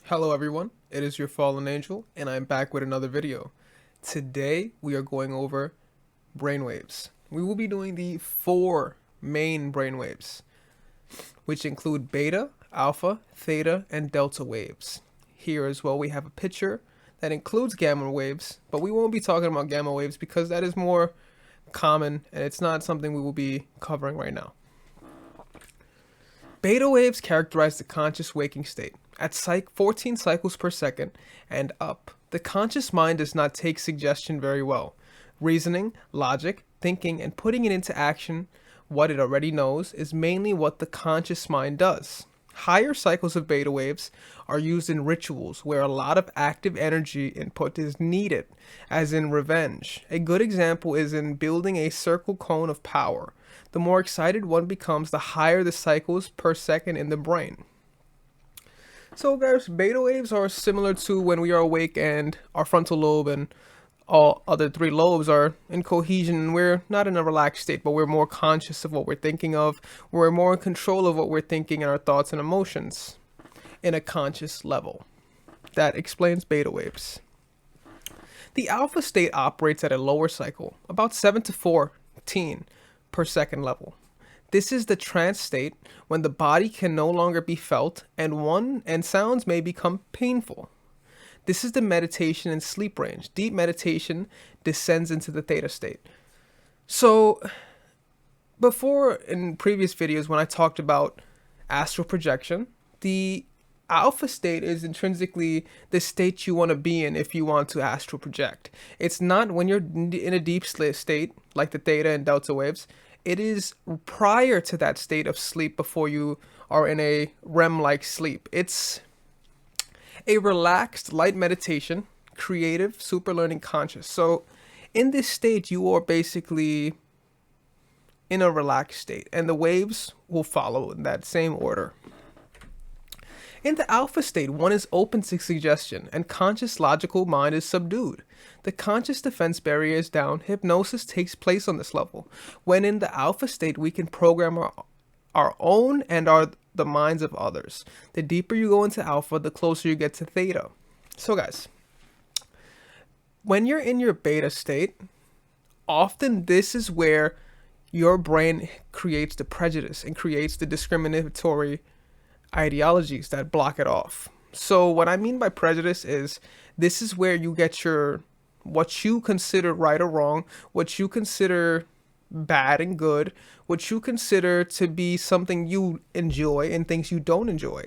Hello everyone, it is your fallen angel and I'm back with another video. Today we are going over brainwaves. We will be doing the 4 main brainwaves, which include beta, alpha, theta, and delta waves. Here as well we have a picture that includes gamma waves, but we won't be talking about gamma waves because that is more common and it's not something we will be covering right now. Beta waves characterize the conscious waking state. At 14 cycles per second and up, the conscious mind does not take suggestion very well. Reasoning, logic, thinking, and putting it into action, what it already knows, is mainly what the conscious mind does. Higher cycles of beta waves are used in rituals where a lot of active energy input is needed, as in revenge. A good example is in building a circle cone of power. The more excited one becomes, the higher the cycles per second in the brain. So guys, beta waves are similar to when we are awake and our frontal lobe and all other 3 lobes are in cohesion and we're not in a relaxed state, but we're more conscious of what we're thinking of. We're more in control of what we're thinking and our thoughts and emotions in a conscious level. That explains beta waves. The alpha state operates at a lower cycle, about 7 to 14 per second level. This is the trance state when the body can no longer be felt and sounds may become painful. This is the meditation and sleep range. Deep meditation descends into the theta state. So before in previous videos when I talked about astral projection, the alpha state is intrinsically the state you want to be in if you want to astral project. It's not when you're in a deep state like the theta and delta waves. It is prior to that state of sleep before you are in a REM-like sleep. It's a relaxed, light meditation, creative, super learning conscious. So in this state, you are basically in a relaxed state and the waves will follow in that same order. In the alpha state, one is open to suggestion and conscious logical mind is subdued. The conscious defense barrier is down. Hypnosis takes place on this level. When in the alpha state, we can program our own and the minds of others. The deeper you go into alpha, the closer you get to theta. So guys, when you're in your beta state, often this is where your brain creates the prejudice and creates the discriminatory ideologies that block it off. So what I mean by prejudice is this is where you get what you consider right or wrong, what you consider bad and good, what you consider to be something you enjoy and things you don't enjoy.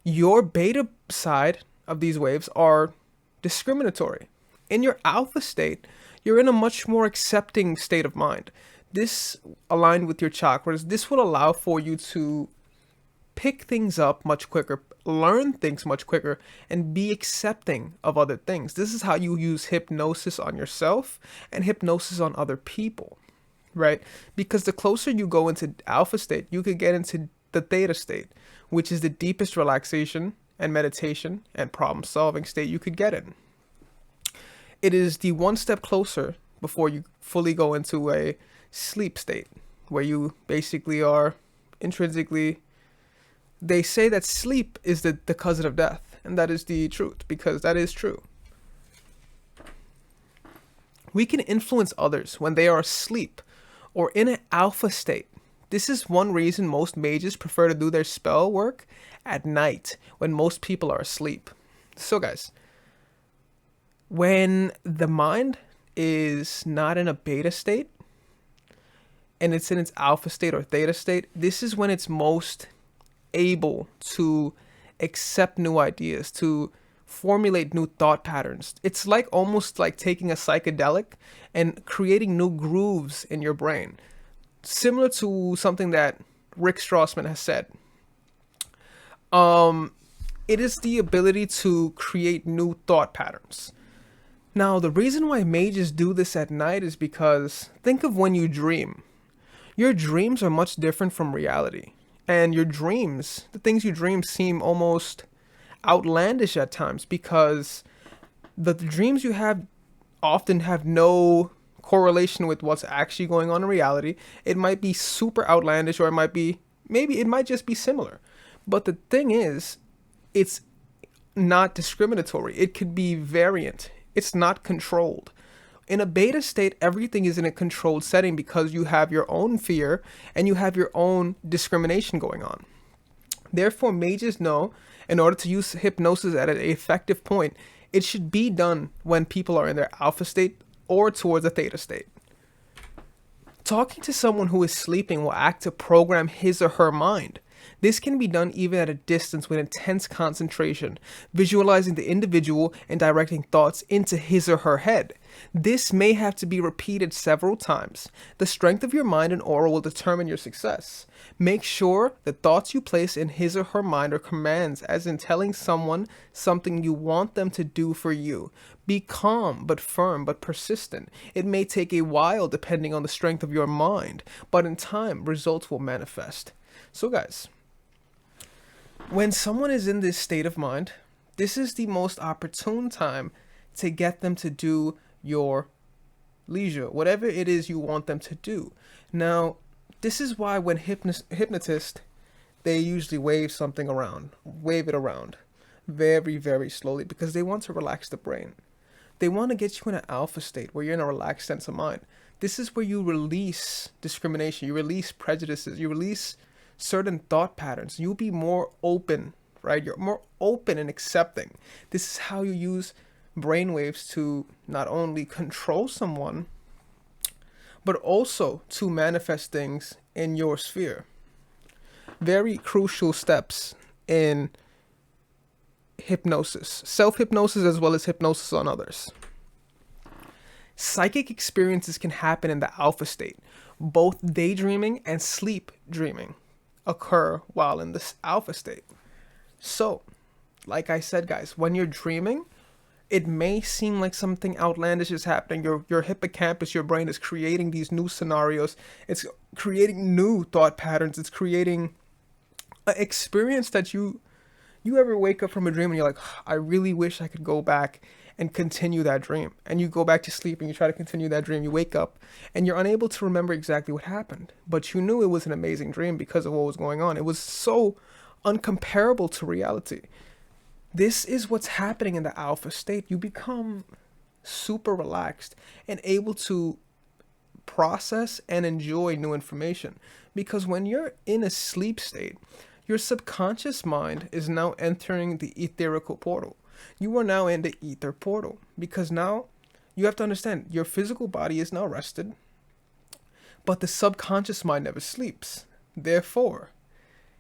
Your beta side of these waves are discriminatory. In your alpha state, you're in a much more accepting state of mind. This aligned with your chakras, this will allow for you to pick things up much quicker, learn things much quicker, and be accepting of other things. This is how you use hypnosis on yourself and hypnosis on other people, right? Because the closer you go into alpha state, you could get into the theta state, which is the deepest relaxation and meditation and problem solving state you could get in. It is the one step closer before you fully go into a sleep state where you basically are intrinsically. They say that sleep is the cause of death, and that is the truth, because that is true. We can influence others when they are asleep or in an alpha state. This is one reason most mages prefer to do their spell work at night when most people are asleep. So guys, when the mind is not in a beta state and it's in its alpha state or theta state, this is when it's most able to accept new ideas, to formulate new thought patterns. It's like almost like taking a psychedelic and creating new grooves in your brain, similar to something that Rick Strassman has said. It is the ability to create new thought patterns. Now, the reason why mages do this at night is because think of when you dream. Your dreams are much different from reality. And your dreams, the things you dream, seem almost outlandish at times because the dreams you have often have no correlation with what's actually going on in reality. It might be super outlandish, or maybe it might just be similar. But the thing is, it's not discriminatory. It could be variant. It's not controlled. In a beta state, everything is in a controlled setting because you have your own fear and you have your own discrimination going on. Therefore, mages know in order to use hypnosis at an effective point, it should be done when people are in their alpha state or towards a theta state. Talking to someone who is sleeping will act to program his or her mind. This can be done even at a distance with intense concentration, visualizing the individual and directing thoughts into his or her head. This may have to be repeated several times. The strength of your mind and aura will determine your success. Make sure the thoughts you place in his or her mind are commands, as in telling someone something you want them to do for you. Be calm, but firm, but persistent. It may take a while depending on the strength of your mind, but in time, results will manifest. So guys, when someone is in this state of mind, this is the most opportune time to get them to do your leisure, whatever it is you want them to do. Now, this is why when hypnotists, they usually wave it around very, very slowly, because they want to relax the brain. They want to get you in an alpha state where you're in a relaxed sense of mind. This is where you release discrimination, you release prejudices, you release certain thought patterns. You'll be more open, right? You're more open and accepting. This is how you use brainwaves to not only control someone, but also to manifest things in your sphere. Very crucial steps in hypnosis, self-hypnosis as well as hypnosis on others. Psychic experiences can happen in the alpha state. Both daydreaming and sleep dreaming occur while in this alpha state. So, like I said, guys, when you're dreaming, it may seem like something outlandish is happening. Your hippocampus, your brain is creating these new scenarios. It's creating new thought patterns. It's creating an experience that you ever wake up from a dream and you're like, I really wish I could go back and continue that dream. And you go back to sleep and you try to continue that dream. You wake up and you're unable to remember exactly what happened, but you knew it was an amazing dream because of what was going on. It was so uncomparable to reality. This is what's happening in the alpha state. You become super relaxed and able to process and enjoy new information, because when you're in a sleep state, your subconscious mind is now entering the etherical portal. You are now in the ether portal, because now you have to understand your physical body is now rested, but the subconscious mind never sleeps. Therefore,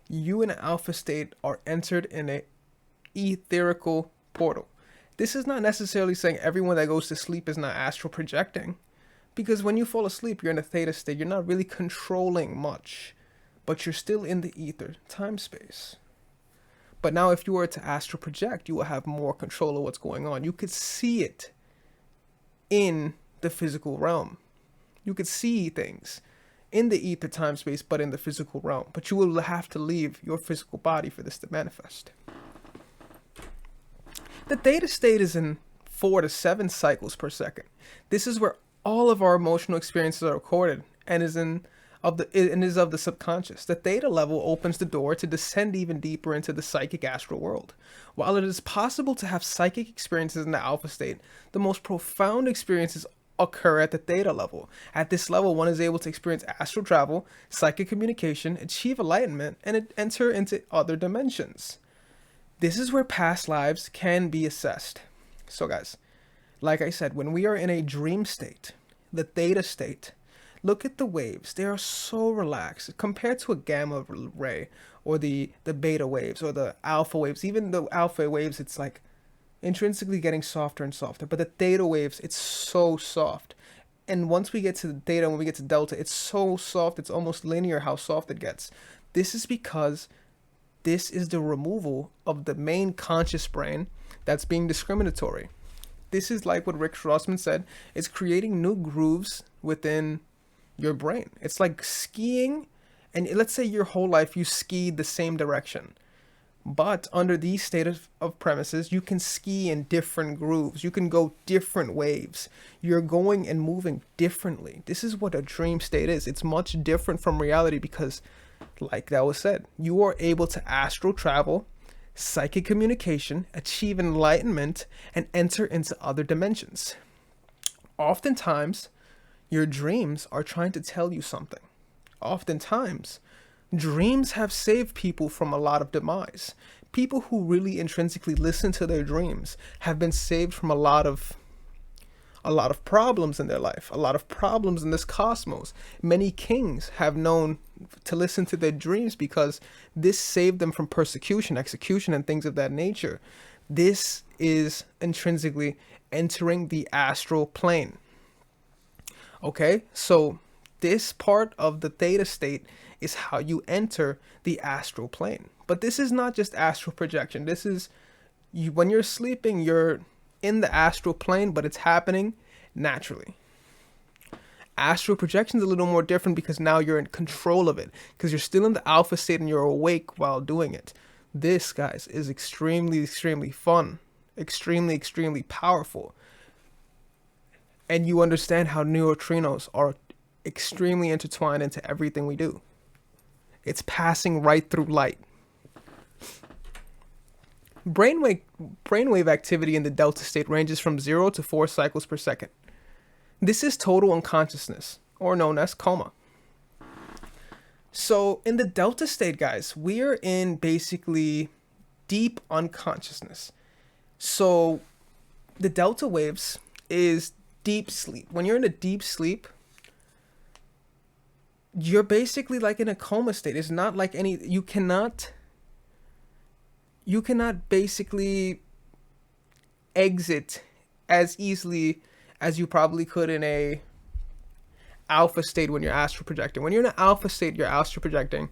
you in an alpha state are entered in a etherical portal. This is not necessarily saying everyone that goes to sleep is not astral projecting, because when you fall asleep, you're in a theta state. You're not really controlling much, but you're still in the ether time space. But now if you were to astral project, you will have more control of what's going on. You could see it in the physical realm. You could see things in the ether time space, but in the physical realm. But you will have to leave your physical body for this to manifest. The theta state is in 4 to 7 cycles per second. This is where all of our emotional experiences are recorded and is of the subconscious. The theta level opens the door to descend even deeper into the psychic astral world. While it is possible to have psychic experiences in the alpha state, the most profound experiences occur at the theta level. At this level, one is able to experience astral travel, psychic communication, achieve enlightenment, and enter into other dimensions. This is where past lives can be assessed. So guys, like I said, when we are in a dream state, the theta state, look at the waves. They are so relaxed compared to a gamma ray or the beta waves or the alpha waves. Even the alpha waves, it's like intrinsically getting softer and softer. But the theta waves, it's so soft. And once we get to the theta, when we get to delta, it's so soft. It's almost linear how soft it gets. This is because this is the removal of the main conscious brain that's being discriminatory. This is like what Rick Strassman said. It's creating new grooves within your brain. It's like skiing, and let's say your whole life you skied the same direction, but under these state of premises, you can ski in different grooves. You can go different waves. You're going and moving differently. This is what a dream state is. It's much different from reality because, like that was said, you are able to astral travel, psychic communication, achieve enlightenment, and enter into other dimensions. Oftentimes, your dreams are trying to tell you something. Oftentimes, dreams have saved people from a lot of demise. People who really intrinsically listen to their dreams have been saved from a lot of problems in their life, a lot of problems in this cosmos. Many kings have known to listen to their dreams because this saved them from persecution, execution, and things of that nature. This is intrinsically entering the astral plane. Okay, so this part of the theta state is how you enter the astral plane. But this is not just astral projection. This is you, when you're sleeping, you're in the astral plane, but it's happening naturally. Astral projection is a little more different because now you're in control of it, because you're still in the alpha state and you're awake while doing it. This, guys, is extremely, extremely fun, extremely, extremely powerful. And you understand how neutrinos are extremely intertwined into everything we do. It's passing right through light. Brainwave activity in the delta state ranges from 0 to 4 cycles per second. This is total unconsciousness, or known as coma. So in the delta state, guys, we're in basically deep unconsciousness. So the delta waves is deep sleep. When you're in a deep sleep, you're basically like in a coma state. It's not like any, you cannot basically exit as easily as you probably could in a alpha state when you're astral projecting. When you're in an alpha state, you're astral projecting,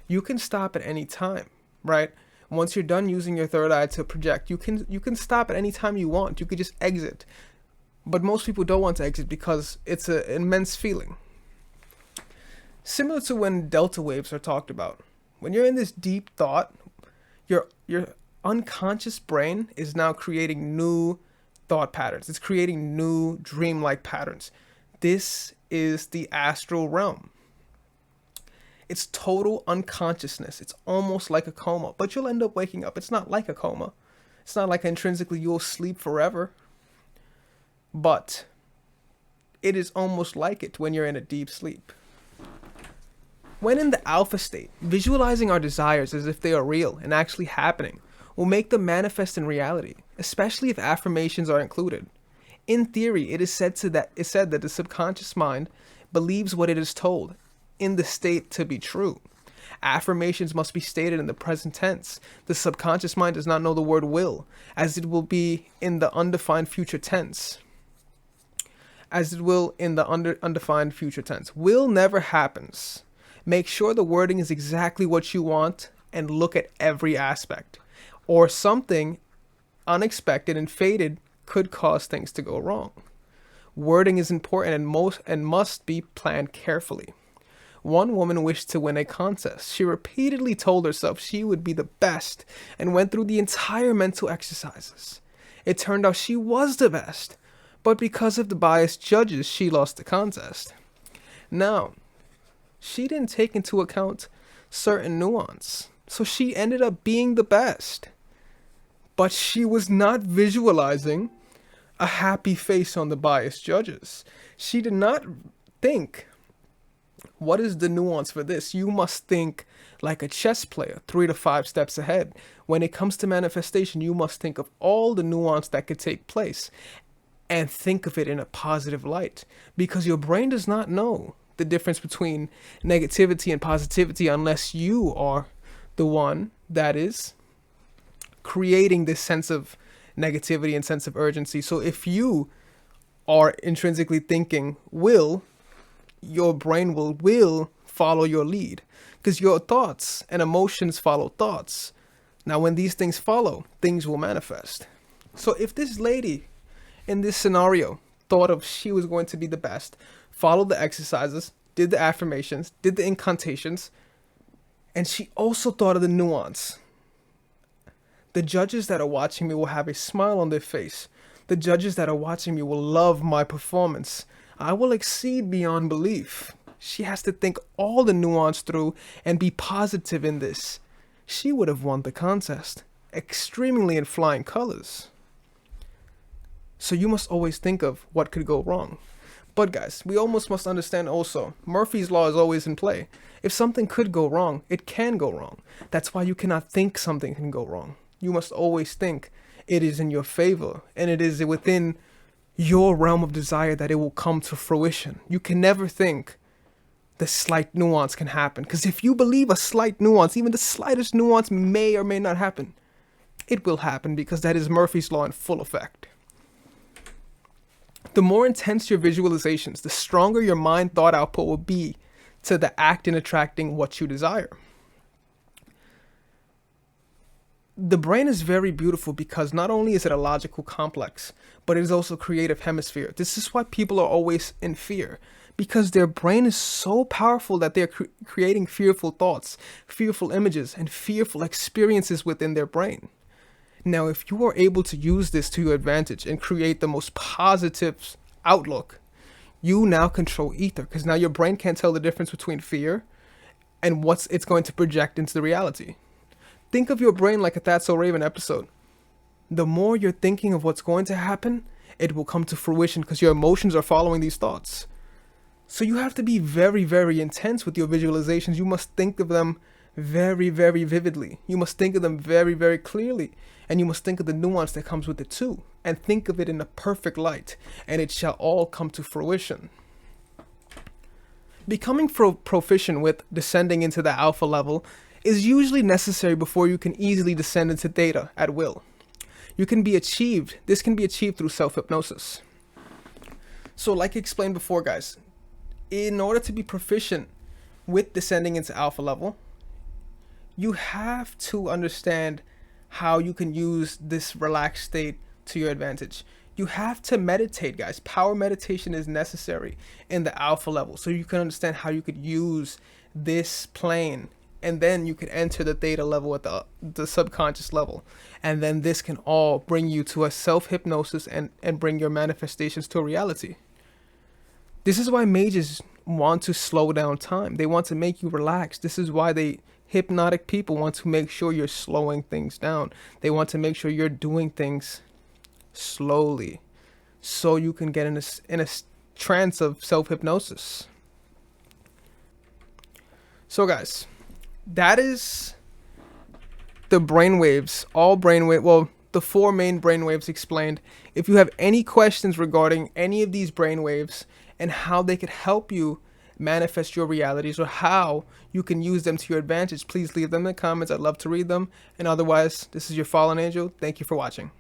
you can stop at any time, right? Once you're done using your third eye to project, you can stop at any time you want. You could just exit. But most people don't want to exit because it's an immense feeling. Similar to when delta waves are talked about. When you're in this deep thought, your unconscious brain is now creating new thought patterns. It's creating new dreamlike patterns. This is the astral realm. It's total unconsciousness. It's almost like a coma, but you'll end up waking up. It's not like a coma. It's not like intrinsically you'll sleep forever. But it is almost like it when you're in a deep sleep. When in the alpha state, visualizing our desires as if they are real and actually happening will make them manifest in reality, especially if affirmations are included. In theory, it is said that the subconscious mind believes what it is told in the state to be true. Affirmations must be stated in the present tense. The subconscious mind does not know the word will, as it will be in the undefined future tense. Undefined future tense. Will never happens. Make sure the wording is exactly what you want and look at every aspect. Or something unexpected and fated could cause things to go wrong. Wording is important and must be planned carefully. One woman wished to win a contest. She repeatedly told herself she would be the best and went through the entire mental exercises. It turned out she was the best, but because of the biased judges, she lost the contest. Now, she didn't take into account certain nuance, so she ended up being the best. But she was not visualizing a happy face on the biased judges. She did not think, what is the nuance for this? You must think like a chess player, 3 to 5 steps ahead. When it comes to manifestation, you must think of all the nuance that could take place and think of it in a positive light, because your brain does not know the difference between negativity and positivity unless you are the one that is creating this sense of negativity and sense of urgency. So if you are intrinsically thinking will, your brain will follow your lead, because your thoughts and emotions follow thoughts. Now, when these things follow, things will manifest. So if this lady in this scenario thought of she was going to be the best, followed the exercises, did the affirmations, did the incantations, and she also thought of the nuance. The judges that are watching me will have a smile on their face. The judges that are watching me will love my performance. I will exceed beyond belief. She has to think all the nuance through and be positive in this. She would have won the contest. extremely in flying colors. So you must always think of what could go wrong. But guys, we almost must understand also, Murphy's Law is always in play. If something could go wrong, it can go wrong. That's why you cannot think something can go wrong. You must always think it is in your favor, and it is within your realm of desire that it will come to fruition. You can never think the slight nuance can happen, because if you believe a slight nuance, even the slightest nuance may or may not happen, it will happen, because that is Murphy's Law in full effect. The more intense your visualizations, the stronger your mind thought output will be to the act in attracting what you desire. The brain is very beautiful because not only is it a logical complex, but it is also a creative hemisphere. This is why people are always in fear, because their brain is so powerful that they're creating fearful thoughts, fearful images, and fearful experiences within their brain. Now, if you are able to use this to your advantage and create the most positive outlook, you now control ether, because now your brain can't tell the difference between fear and what it's going to project into the reality. Think of your brain like a That's So Raven episode. The more you're thinking of what's going to happen, it will come to fruition because your emotions are following these thoughts. So you have to be very, very intense with your visualizations. You must think of them very, very vividly. You must think of them very, very clearly. And you must think of the nuance that comes with it too. And think of it in a perfect light. And it shall all come to fruition. Becoming proficient with descending into the alpha level is usually necessary before you can easily descend into theta at will. This can be achieved through self-hypnosis. So like I explained before, guys, in order to be proficient with descending into alpha level, you have to understand how you can use this relaxed state to your advantage. You have to meditate, guys. Power meditation is necessary in the alpha level, so you can understand how you could use this plane, and then you could enter the theta level at the subconscious level, and then this can all bring you to a self-hypnosis and bring your manifestations to a reality. This is why mages want to slow down time. They want to make you relax. This is why hypnotic people want to make sure you're slowing things down. They want to make sure you're doing things slowly so you can get in a trance of self-hypnosis. So guys, that is the brainwaves, the 4 main brainwaves explained. If you have any questions regarding any of these brainwaves and how they could help you manifest your realities or how you can use them to your advantage, please leave them in the comments. I'd love to read them. And otherwise, this is your fallen angel. Thank you for watching.